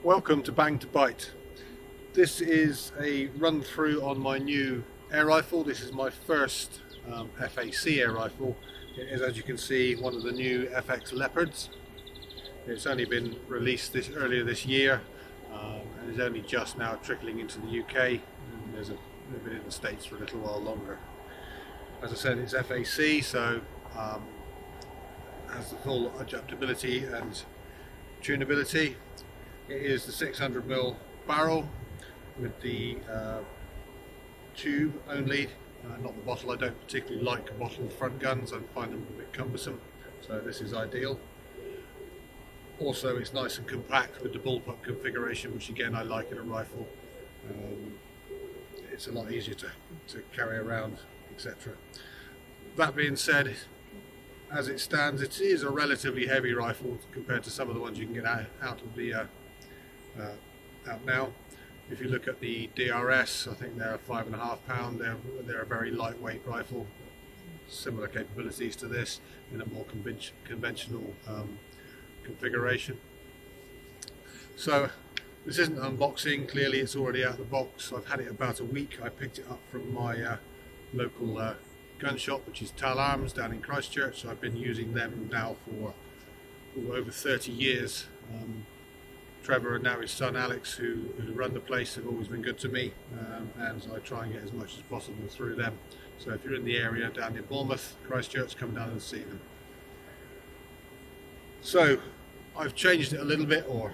Welcome to Bang to Bite. This is a run through on my new air rifle. This is my first FAC air rifle. It is, as you can see, one of the new FX Leopards. It's only been released earlier this year and is only just now trickling into the UK. And they've been in the States for a little while longer. As I said, it's FAC, so has the full adjustability and tunability. It is the 600mm barrel with the tube only, not the bottle. I don't particularly like bottled front guns, I find them a bit cumbersome, so this is ideal. Also, it's nice and compact with the bullpup configuration, which again I like in a rifle. It's a lot easier to carry around, etc. That being said, as it stands, it is a relatively heavy rifle compared to some of the ones you can get out of the out now. If you look at the DRS, I think they're 5.5 pound. They're a very lightweight rifle, similar capabilities to this in a more conventional configuration. So this isn't unboxing, clearly it's already out of the box. I've had it about a week. I picked it up from my local gun shop, which is Tal Arms down in Christchurch. So I've been using them now for over 30 years. Trevor and now his son Alex, who run the place, have always been good to me, and I try and get as much as possible through them. So if you're in the area down near Bournemouth, Christchurch, come down and see them. So I've changed it a little bit, or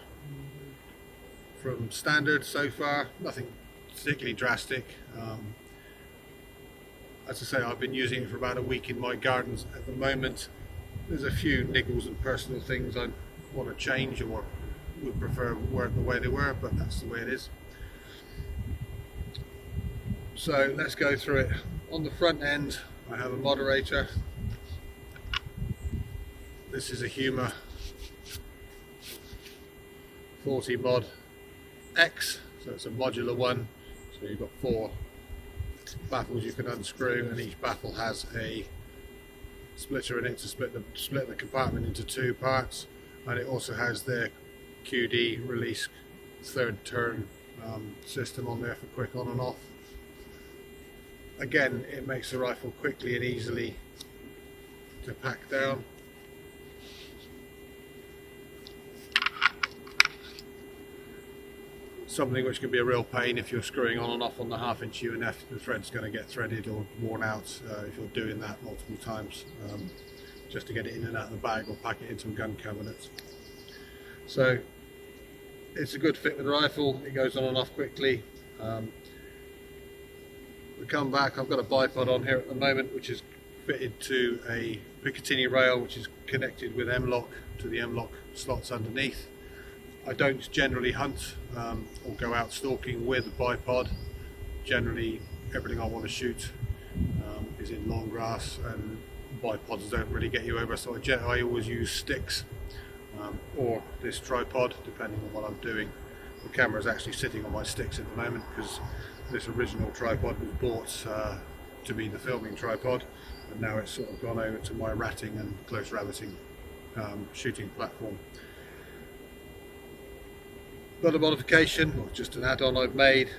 from standard so far, nothing particularly drastic. As I say, I've been using it for about a week in my gardens at the moment. There's a few niggles and personal things I want to change, or would prefer weren't the way they were, but that's the way it is. So let's go through it. On the front end, I have a moderator. This is a Huma 40 Mod X, so it's a modular one. So you've got 4 baffles you can unscrew, and each baffle has a splitter in it to split the compartment into 2 parts, and it also has the QD release third turn system on there for quick on and off. Again, it makes the rifle quickly and easily to pack down. Something which can be a real pain if you're screwing on and off on the 1/2" UNF. The thread's going to get threaded or worn out if you're doing that multiple times, just to get it in and out of the bag or pack it into a gun cabinet. So it's a good fit with the rifle. It goes on and off quickly. We come back, I've got a bipod on here at the moment, which is fitted to a Picatinny rail, which is connected with M-LOK to the M-LOK slots underneath. I don't generally hunt or go out stalking with a bipod. Generally, everything I want to shoot is in long grass, and bipods don't really get you over, so I always use sticks or this tripod, depending on what I'm doing. The camera is actually sitting on my sticks at the moment because this original tripod was bought to be the filming tripod, and now it's sort of gone over to my ratting and close rabbiting shooting platform. Got a modification, or just an add-on I've made,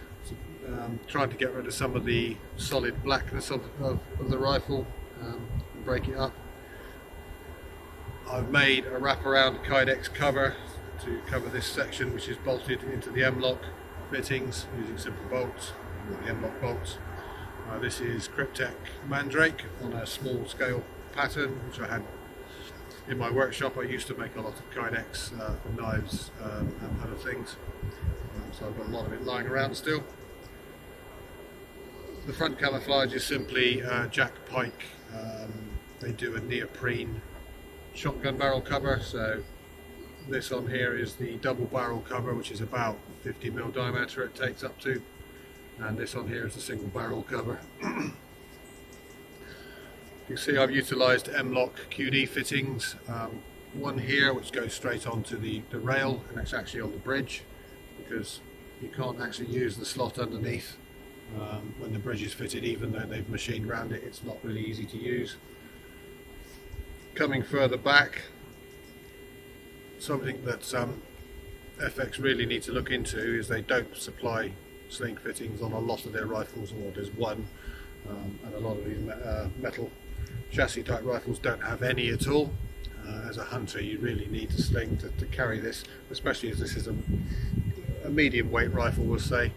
trying to get rid of some of the solid blackness of the rifle and break it up. I've made a wraparound Kydex cover to cover this section, which is bolted into the M-LOK fittings using simple bolts, or the M-LOK bolts. This is Cryptek Mandrake on a small scale pattern, which I had in my workshop. I used to make a lot of Kydex for knives and other things, so I've got a lot of it lying around still. The front camouflage is simply Jack Pike. They do a neoprene shotgun barrel cover, so this on here is the double barrel cover, which is about 50mm diameter it takes up to, and this on here is the single barrel cover. You can see I've utilised M-LOK QD fittings, one here which goes straight onto the rail, and it's actually on the bridge because you can't actually use the slot underneath when the bridge is fitted. Even though they've machined around it, it's not really easy to use. Coming further back, something that FX really need to look into is they don't supply sling fittings on a lot of their rifles, or there's one, and a lot of these metal chassis type rifles don't have any at all. As a hunter, you really need a sling to carry this, especially as this is a medium weight rifle, we'll say.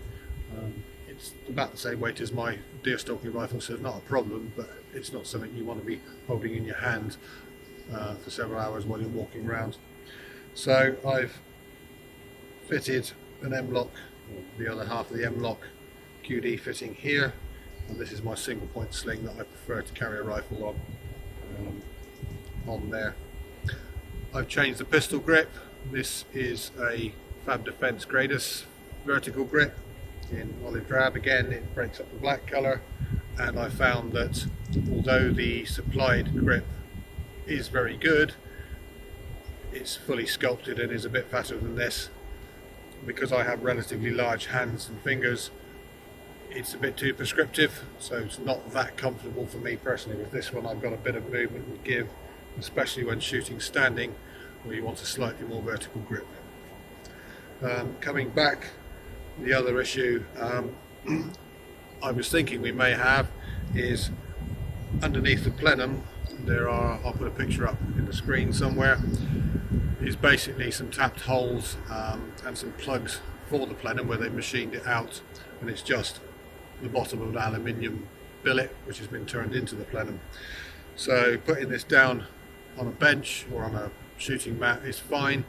It's about the same weight as my deer stalking rifle, so it's not a problem, but it's not something you want to be holding in your hand for several hours while you're walking around. So I've fitted an M-lock, the other half of the M-lock QD fitting here, and this is my single point sling that I prefer to carry a rifle on there. I've changed the pistol grip. This is a Fab Defense Gradus vertical grip in olive drab. Again, it breaks up the black colour, and I found that although the supplied grip is very good, it's fully sculpted and is a bit fatter than this. Because I have relatively large hands and fingers, it's a bit too prescriptive, so it's not that comfortable for me personally. With this one, I've got a bit of movement and give, especially when shooting standing, where you want a slightly more vertical grip. Coming back, the other issue I was thinking we may have is underneath the plenum there are, I'll put a picture up in the screen somewhere, is basically some tapped holes and some plugs for the plenum where they machined it out, and it's just the bottom of an aluminium billet which has been turned into the plenum. So putting this down on a bench or on a shooting mat is fine.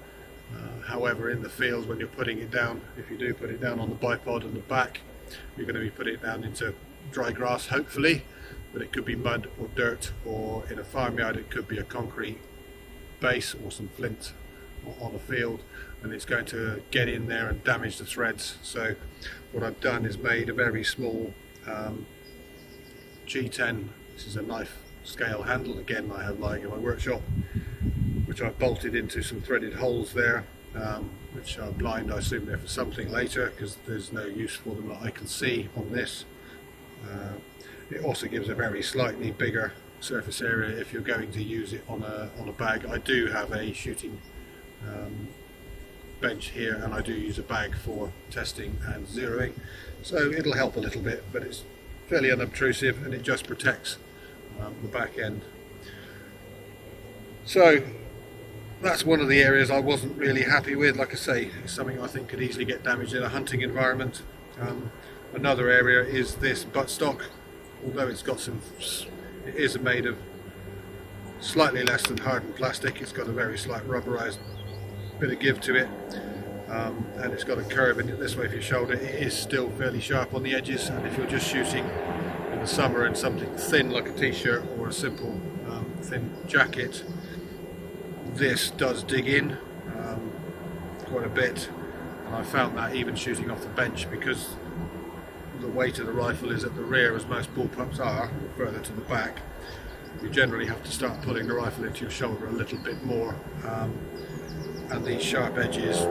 However, in the field, when you're putting it down, if you do put it down on the bipod and the back, you're going to be putting it down into dry grass, hopefully, but it could be mud or dirt, or in a farmyard it could be a concrete base or some flint on a field, and it's going to get in there and damage the threads. So what I've done is made a very small G10, this is a knife scale handle, again I have lying in my workshop, which I've bolted into some threaded holes there, which are blind. I assume they're for something later, because there's no use for them that I can see on this. It also gives a very slightly bigger surface area if you're going to use it on a bag. I do have a shooting bench here, and I do use a bag for testing and zeroing, so it'll help a little bit, but it's fairly unobtrusive and it just protects the back end. So that's one of the areas I wasn't really happy with. Like I say, it's something I think could easily get damaged in a hunting environment. Another area is this buttstock. Although it's got some, it is made of slightly less than hardened plastic. It's got a very slight rubberized bit of give to it, and it's got a curve in it this way for your shoulder. It is still fairly sharp on the edges, and if you're just shooting in the summer in something thin like a t-shirt or a simple thin jacket, this does dig in quite a bit, and I found that even shooting off the bench, because the weight of the rifle is at the rear as most bullpups are, or further to the back, you generally have to start pulling the rifle into your shoulder a little bit more, and these sharp edges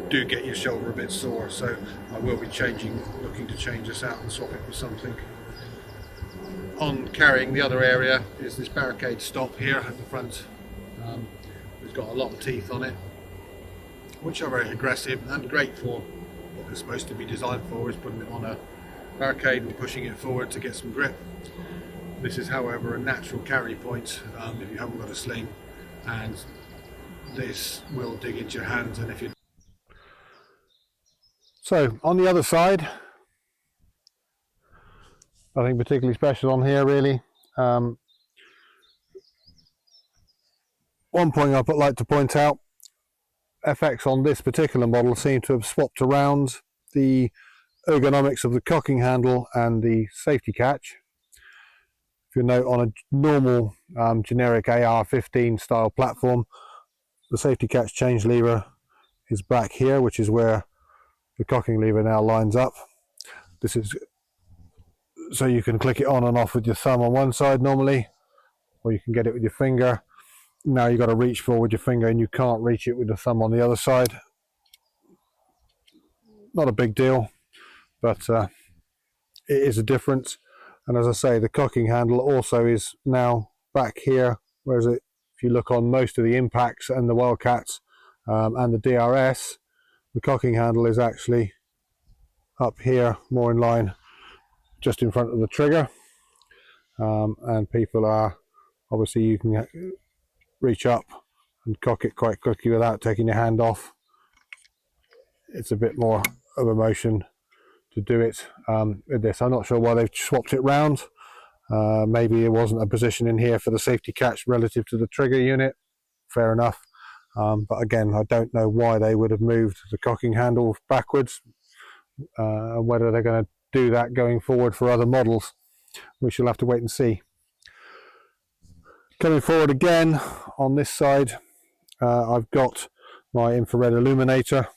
do get your shoulder a bit sore, so I will be looking to change this out and swap it for something. On carrying, the other area is this barricade stop here at the front. It's got a lot of teeth on it, which are very aggressive and great for what they're supposed to be designed for, is putting it on a barricade and pushing it forward to get some grip. This is, however, a natural carry point if you haven't got a sling, and this will dig into your hands. And if you So on the other side, nothing particularly special on here really. One point I'd like to point out, FX on this particular model seem to have swapped around the ergonomics of the cocking handle and the safety catch. If you note, on a normal generic AR-15 style platform, the safety catch change lever is back here, which is where the cocking lever now lines up. This is so you can click it on and off with your thumb on one side normally, or you can get it with your finger. Now you've got to reach forward your finger, and you can't reach it with the thumb on the other side. Not a big deal, but it is a difference. And as I say, the cocking handle also is now back here, whereas if you look on most of the Impacts and the Wildcats and the DRS, The cocking handle is actually up here, more in line, just in front of the trigger, and people are, obviously you can reach up and cock it quite quickly without taking your hand off. It's a bit more of a motion to do it with this. I'm not sure why they've swapped it round. Maybe it wasn't a position in here for the safety catch relative to the trigger unit. Fair enough. But again, I don't know why they would have moved the cocking handle backwards. Whether they're going to do that going forward for other models, we shall have to wait and see. Coming forward again on this side, I've got my infrared illuminator.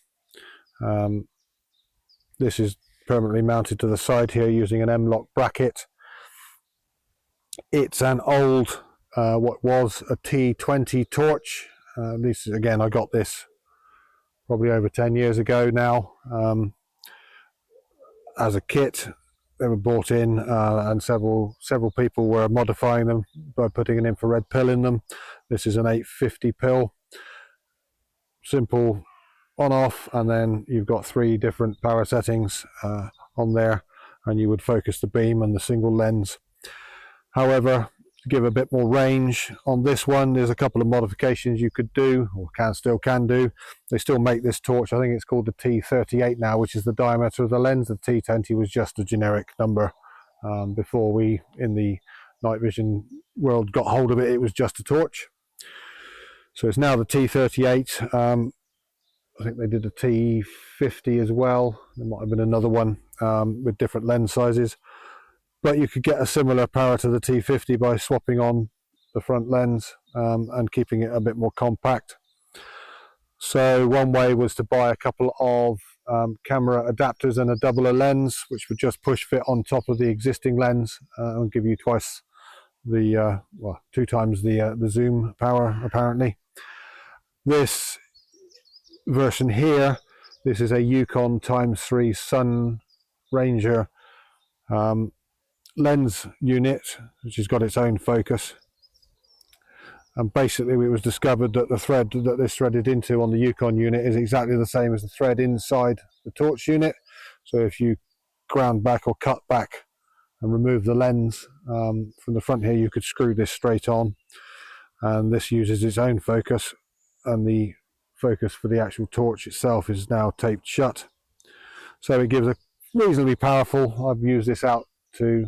This is permanently mounted to the side here using an M-lock bracket. It's an old, what was a T20 torch. This is, again, I got this probably over 10 years ago now as a kit. They were bought in, and several people were modifying them by putting an infrared pill in them. This is an 850 pill, simple on-off, and then you've got 3 different power settings on there, and you would focus the beam and the single lens. However, to give a bit more range on this one, there's a couple of modifications you could do, or still can do. They still make this torch. I think it's called the T38 now, which is the diameter of the lens. The T20 was just a generic number. Before we, in the night vision world, got hold of it, it was just a torch. So it's now the T38. I think they did a T50 as well. There might have been another one with different lens sizes. But you could get a similar power to the T50 by swapping on the front lens and keeping it a bit more compact. So one way was to buy a couple of camera adapters and a doubler lens, which would just push fit on top of the existing lens and give you twice the, well, 2 times the zoom power apparently. This version here, this is a Yukon ×3 Sun Ranger lens unit, which has got its own focus, and basically it was discovered that the thread that this threaded into on the Yukon unit is exactly the same as the thread inside the torch unit. So if you ground back or cut back and remove the lens from the front here, you could screw this straight on, and this uses its own focus, and the focus for the actual torch itself is now taped shut. So it gives a reasonably powerful, I've used this out to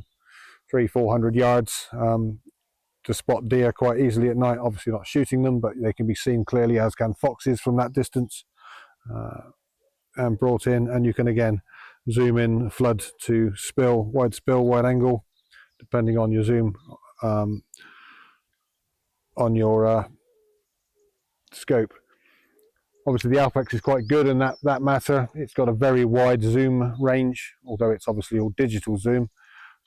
300-400 yards to spot deer quite easily at night. Obviously not shooting them, but they can be seen clearly, as can foxes from that distance, and brought in, and you can again zoom in, flood to spill, wide angle, depending on your zoom on your scope. Obviously the Alpex is quite good in that matter. It's got a very wide zoom range, although it's obviously all digital zoom.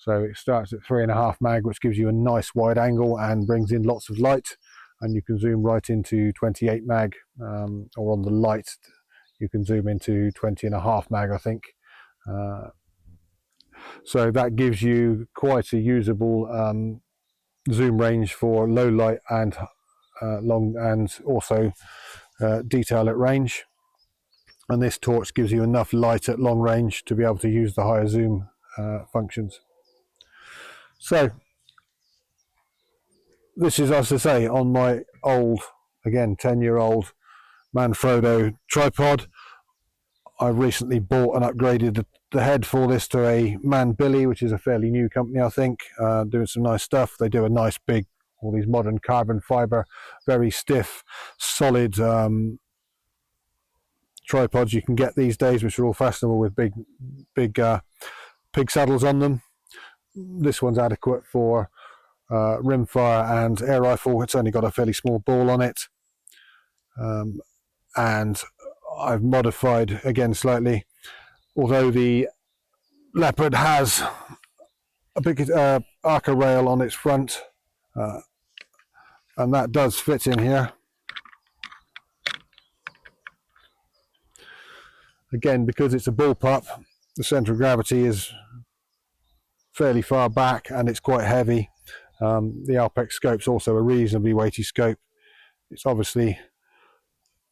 So it starts at 3.5 mag, which gives you a nice wide angle and brings in lots of light, and you can zoom right into 28 mag, or on the light you can zoom into 20.5 mag, I think. So that gives you quite a usable zoom range for low light and long, and also detail at range. And this torch gives you enough light at long range to be able to use the higher zoom functions. So this is, as I say, on my old, again 10-year-old Manfrotto tripod. I've recently bought and upgraded the head for this to a Manbilly, which is a fairly new company, I think, doing some nice stuff. They do a nice big, all these modern carbon fiber, very stiff, solid tripods you can get these days, which are all fashionable with big pig saddles on them. This one's adequate for rimfire and air rifle. It's only got a fairly small ball on it, and I've modified again slightly. Although the Leopard has a big Arca rail on its front, and that does fit in here. Again, because it's a bullpup, the centre of gravity is fairly far back and it's quite heavy. The Alpex scope's also a reasonably weighty scope. It's obviously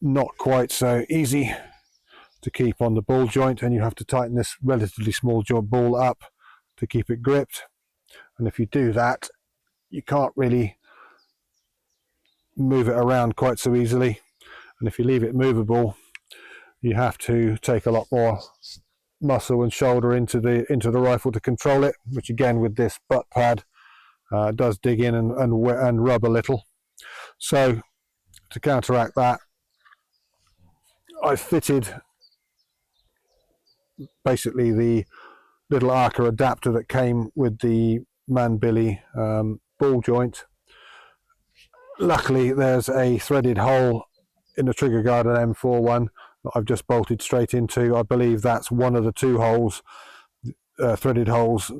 not quite so easy to keep on the ball joint, and you have to tighten this relatively small joint ball up to keep it gripped. And if you do that, you can't really move it around quite so easily. And if you leave it movable, you have to take a lot more muscle and shoulder into the rifle to control it, which again with this butt pad does dig in and rub a little. So to counteract that, I fitted basically the little Arca adapter that came with the Manbilly ball joint. Luckily there's a threaded hole in the trigger guard on M4 one that I've just bolted straight into. I believe that's one of the two holes, threaded holes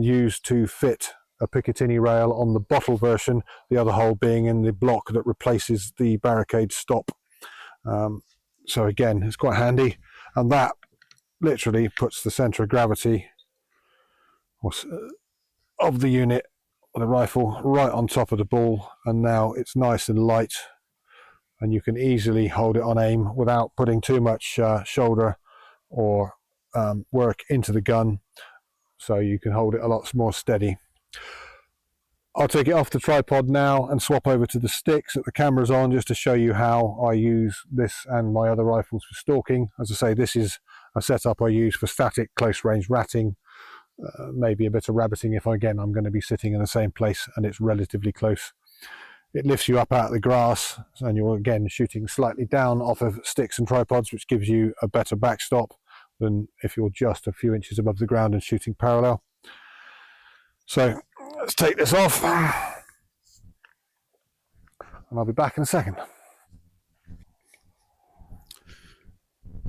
used to fit a Picatinny rail on the bottle version, the other hole being in the block that replaces the barricade stop. So again, it's quite handy, and that literally puts the centre of gravity of the unit, the rifle, right on top of the ball, and now it's nice and light, and you can easily hold it on aim without putting too much shoulder or work into the gun, so you can hold it a lot more steady. I'll take it off the tripod now and swap over to the sticks that the camera's on, just to show you how I use this and my other rifles for stalking. As I say, this is a setup I use for static close range ratting, maybe a bit of rabbiting if I'm going to be sitting in the same place and it's relatively close. It lifts you up out of the grass, and you're again shooting slightly down off of sticks and tripods, which gives you a better backstop than if you're just a few inches above the ground and shooting parallel. So let's take this off, and I'll be back in a second.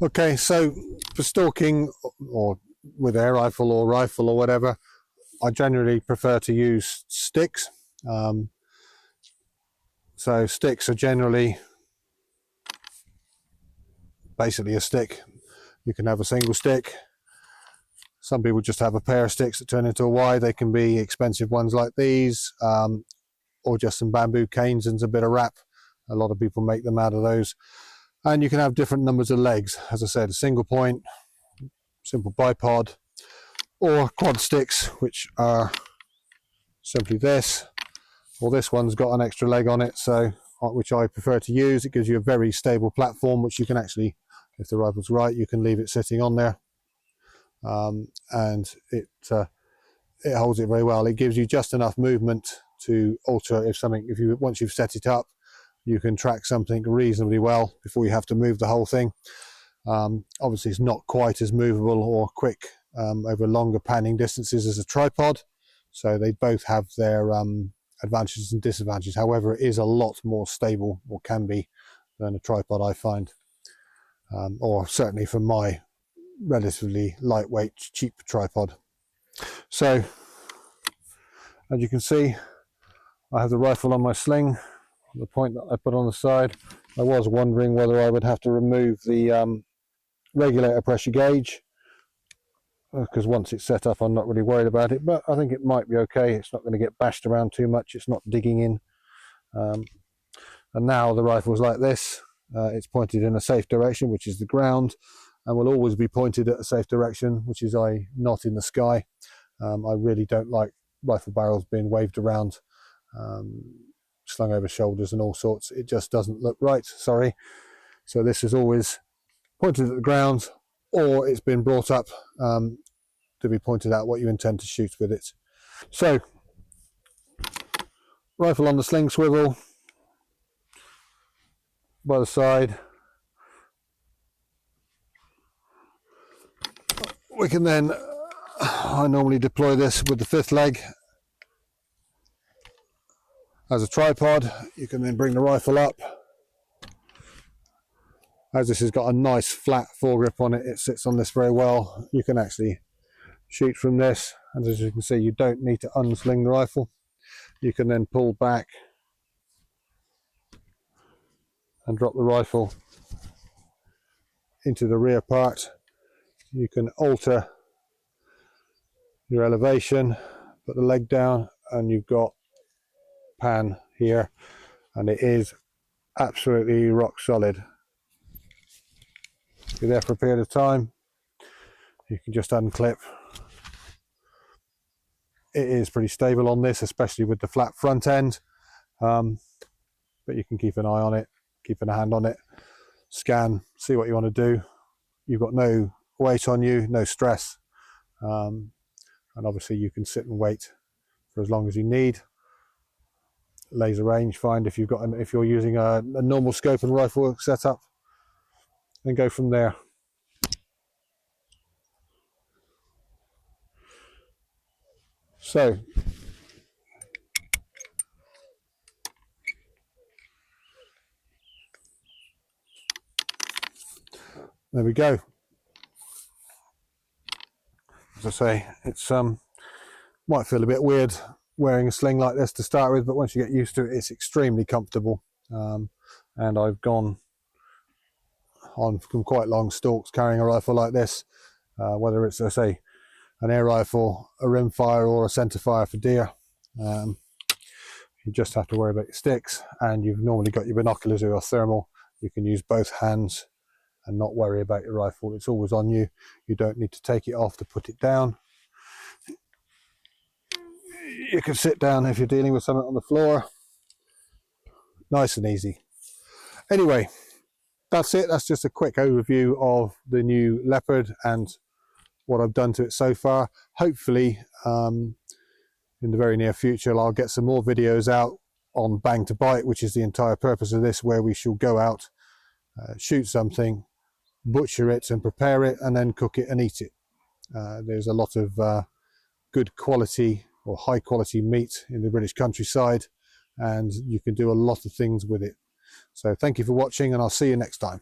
Okay, so for stalking, or with air rifle or rifle or whatever, I generally prefer to use sticks. So sticks are generally basically a stick. You can have a single stick. Some people just have a pair of sticks that turn into a Y. They can be expensive ones like these, or just some bamboo canes and a bit of wrap. A lot of people make them out of those. And you can have different numbers of legs. As I said, a single point, simple bipod, or quad sticks, which are simply this, or this one's got an extra leg on it, so which I prefer to use. It gives you a very stable platform, which you can actually, if the rifle's right, you can leave it sitting on there, and it holds it very well. It gives you just enough movement to alter once you've set it up, you can track something reasonably well before you have to move the whole thing. Obviously it's not quite as movable or quick over longer panning distances as a tripod, so they both have their advantages and disadvantages. However, it is a lot more stable, or can be, than a tripod, I find, or certainly for my relatively lightweight cheap tripod. So as you can see, I have the rifle on my sling, the point that I put on the side. I was wondering whether I would have to remove the regulator pressure gauge, because once it's set up I'm not really worried about it, but I think it might be okay. It's not going to get bashed around too much, it's not digging in. And now the rifle's like this, it's pointed in a safe direction, which is the ground, and will always be pointed at a safe direction, which is not in the sky. I really don't like rifle barrels being waved around, slung over shoulders and all sorts. It just doesn't look right, sorry. So this is always pointed at the ground, or it's been brought up to be pointed out what you intend to shoot with it. So rifle on the sling swivel by the side. We can then, I normally deploy this with the fifth leg as a tripod. You can then bring the rifle up. As this has got a nice flat foregrip on it, it sits on this very well. You can actually shoot from this, and as you can see, you don't need to unsling the rifle. You can then pull back and drop the rifle into the rear part. You can alter your elevation, put the leg down, and you've got pan here, and it is absolutely rock solid. be there for a period of time. You can just unclip. It is pretty stable on this, especially with the flat front end, but you can keep an eye on it, keeping a hand on it, scan, see what you want to do. You've got no weight on you, no stress, and obviously you can sit and wait for as long as you need. Laser range find if you're using a normal scope and rifle setup, and go from there. So there we go. As I say, it's might feel a bit weird wearing a sling like this to start with, but once you get used to it, it's extremely comfortable. And I've gone on from quite long stalks carrying a rifle like this, whether it's, I say, an air rifle, a rimfire, or a centre fire for deer. You just have to worry about your sticks, and you've normally got your binoculars or your thermal. You can use both hands and not worry about your rifle. It's always on you. You don't need to take it off to put it down. You can sit down if you're dealing with something on the floor. Nice and easy. Anyway, that's it. That's just a quick overview of the new Leopard and what I've done to it so far. Hopefully, in the very near future, I'll get some more videos out on bang to bite, which is the entire purpose of this, where we shall go out, shoot something, butcher it and prepare it, and then cook it and eat it. There's a lot of good quality or high quality meat in the British countryside, and you can do a lot of things with it. So thank you for watching, and I'll see you next time.